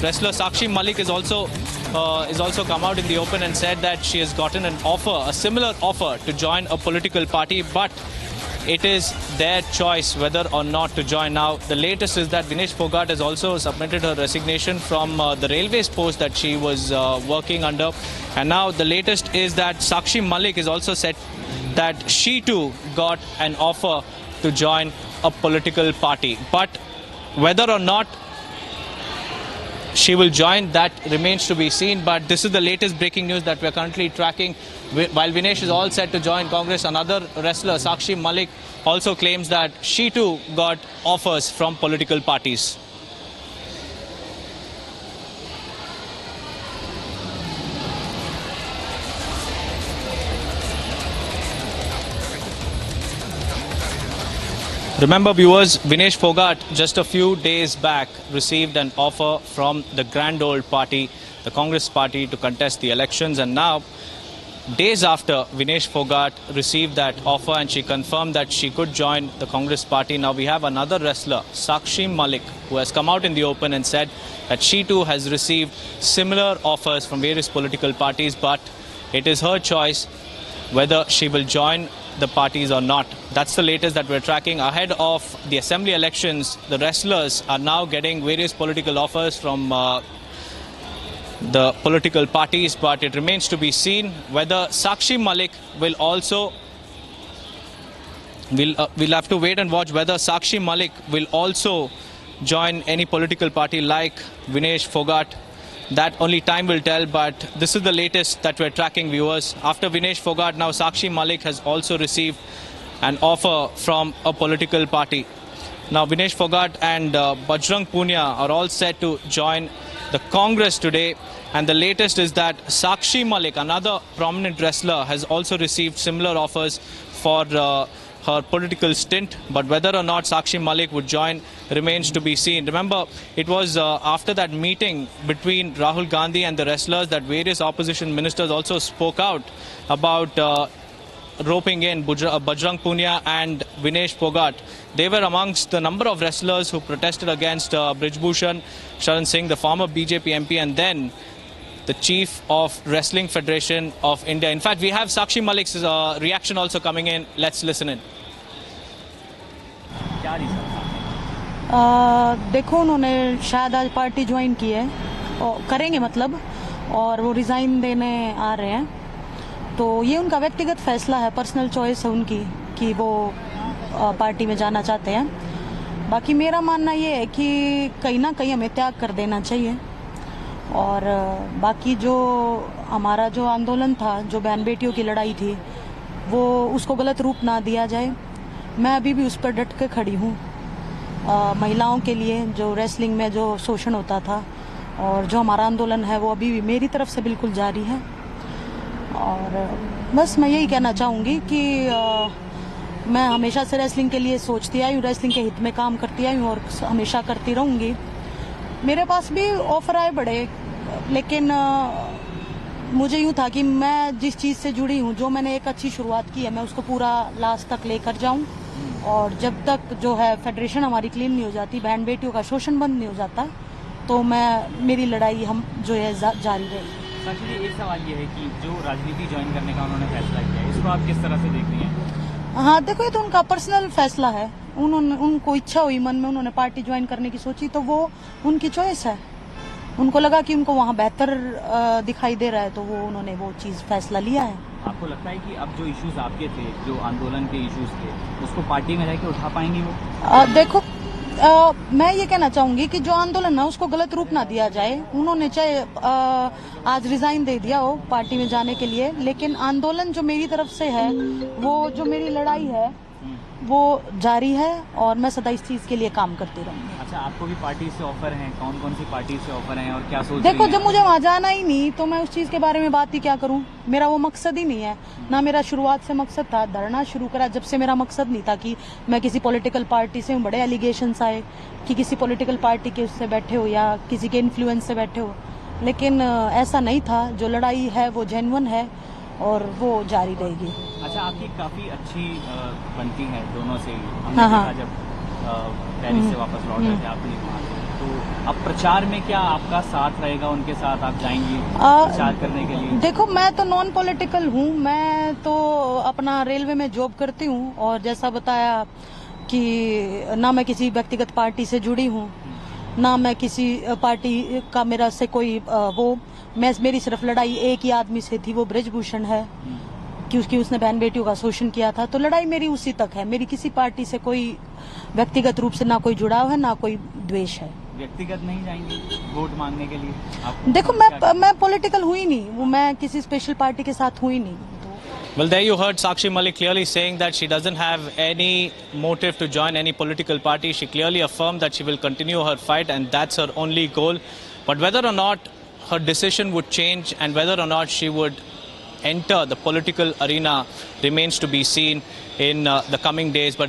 wrestler Sakshi Malik is also come out in the open and said that she has gotten an offer, a similar offer, to join a political party, but it is their choice whether or not to join. Now, the latest is that Vinesh Phogat has also submitted her resignation from the railways post that she was working under. And now the latest is that Sakshi Malik is also said that she too got an offer to join a political party. But whether or not she will join, that remains to be seen. But this is the latest breaking news that we are currently tracking. While Vinesh is all set to join Congress, another wrestler, Sakshi Malik, also claims that she too got offers from political parties. Remember, viewers, Vinesh Phogat just a few days back received an offer from the Grand Old Party, the Congress party, to contest the elections. And now, days after Vinesh Phogat received that offer and she confirmed that she could join the Congress party, now we have another wrestler, Sakshi Malik, who has come out in the open and said that she too has received similar offers from various political parties, but it is her choice whether she will join the parties or not. That's the latest that we're tracking. Ahead of the assembly elections, the wrestlers are now getting various political offers from the political parties, but it remains to be seen whether Sakshi Malik will also we'll have to wait and watch whether Sakshi Malik will also join any political party like Vinesh Phogat. That only time will tell, but this is the latest that we're tracking, viewers. After Vinesh Phogat, now Sakshi Malik has also received an offer from a political party. Now Vinesh Phogat and Bajrang Punia are all set to join the Congress today, and the latest is that Sakshi Malik, another prominent wrestler, has also received similar offers for her political stint, but whether or not Sakshi Malik would join remains to be seen. Remember, it was after that meeting between Rahul Gandhi and the wrestlers that various opposition ministers also spoke out about roping in Bajrang Punia and Vinesh Phogat. They were amongst the number of wrestlers who protested against Brij Bhushan Sharan Singh, the former BJP MP, and then the Chief of Wrestling Federation of India. In fact, we have Sakshi Malik's reaction also coming in. Let's listen in. देखो, उन्होंने शायद आज party join की है और करेंगे मतलब, और वो रिजाइन देने आ रहे हैं, तो ये उनका व्यक्तिगत फैसला है, पर्सनल चॉइस है उनकी कि वो पार्टी में जाना चाहते हैं। बाकी मेरा मानना ये है कि कहीं ना कहीं हमें त्याग कर देना चाहिए, और बाकी जो हमारा जो आंदोलन था, जो बहन बेटियों की लड़ाई थी, वो उसको गलत रूप ना दिया जाए। मैं अभी भी उस पर डट के खड़ी हूँ। महिलाओं के लिए जो रेसलिंग में जो शोषण होता था और जो हमारा आंदोलन है, वो अभी भी मेरी तरफ से बिल्कुल जारी है। और बस मैं यही कहना चाहूँगी कि मैं हमेशा से रेसलिंग के लिए सोचती आई हूँ, रेसलिंग के हित में काम करती आई हूँ और हमेशा करती रहूँगी। मेरे पास भी ऑफर आए बड़े, लेकिन मुझे यूँ था कि मैं जिस चीज़ से जुड़ी हूँ, जो मैंने एक अच्छी शुरुआत की है, मैं उसको पूरा लास्ट तक लेकर जाऊँ, और जब तक जो है फेडरेशन हमारी क्लीन नहीं हो जाती, बहन बेटियों का शोषण बंद नहीं हो जाता, तो मेरी लड़ाई हम जो है जारी रहेगी। साक्षी जी, एक सवाल ये है कि जो राजनीति ज्वाइन करने का उन्होंने फैसला किया है, इसको आप किस तरह से देख रही हैं? हाँ, देखो, ये तो उनका पर्सनल फैसला है। उनको इच्छा हुई मन में, उन्होंने पार्टी ज्वाइन करने की सोची, तो वो उनकी चॉइस है। उनको लगा कि उनको वहाँ बेहतर दिखाई दे रहा है, तो वो उन्होंने वो चीज़ फैसला लिया है। आपको लगता है कि अब जो इश्यूज आपके थे, जो आंदोलन के इश्यूज थे, उसको पार्टी में रह के उठा पाएंगी वो? देखो, मैं ये कहना चाहूंगी कि जो आंदोलन है उसको गलत रूप ना दिया जाए। उन्होंने चाहे आज रिजाइन दे दिया हो पार्टी में जाने के लिए, लेकिन आंदोलन जो मेरी तरफ से है, वो जो मेरी लड़ाई है, वो जारी है, और मैं सदा इस चीज के लिए काम करती रहूंगी। अच्छा, आपको भी पार्टी से ऑफर हैं? कौन कौन सी पार्टी से ऑफर हैं और क्या सोच देखो, रही हैं? जब मुझे वहाँ जाना ही नहीं, तो मैं उस चीज के बारे में बात ही क्या करूँ। मेरा वो मकसद ही नहीं है ना। मेरा शुरुआत से मकसद था, धरना शुरू करा जब से मेरा मकसद नहीं था कि मैं किसी पॉलिटिकल पार्टी से हूँ। बड़े एलिगेशंस आए कि किसी पॉलिटिकल पार्टी के उससे बैठे हो या किसी के इन्फ्लुएंस से बैठे हो, लेकिन ऐसा नहीं था। जो लड़ाई है वो जेन्युइन है और वो जारी रहेगी। अच्छा, आपकी काफी अच्छी बनती है दोनों से। हाँ। जब पेरिस से वापस लौट रहे थे आप भी वहाँ से, तो अब प्रचार में क्या आपका साथ रहेगा, उनके साथ आप जाएंगी प्रचार करने के लिए? देखो, मैं तो नॉन पॉलिटिकल हूँ, मैं तो अपना रेलवे में जॉब करती हूँ और जैसा बताया कि ना मैं किसी व्यक्तिगत पार्टी से जुड़ी हूँ, ना मैं किसी पार्टी का मेरा से कोई मेरी सिर्फ लड़ाई एक ही आदमी से थी, वो ब्रजभूषण है, क्योंकि उसने बहन बेटियों का शोषण किया था। तो लड़ाई मेरी उसी तक है, मेरी किसी पार्टी से कोई व्यक्तिगत रूप से ना कोई जुड़ाव है, ना कोई द्वेष है। व्यक्तिगत नहीं जाएंगे वोट मांगने के लिए आप? देखो, मैं पॉलिटिकल हुई नहीं, मैं किसी स्पेशल पार्टी के साथ हुई नहीं। Well, there you heard Sakshi Malik clearly saying that she doesn't have any motive to join any political party. She clearly affirmed that she will continue her fight and that's her only goal. But whether or not her decision would change and whether or not she would enter the political arena remains to be seen in the coming days. But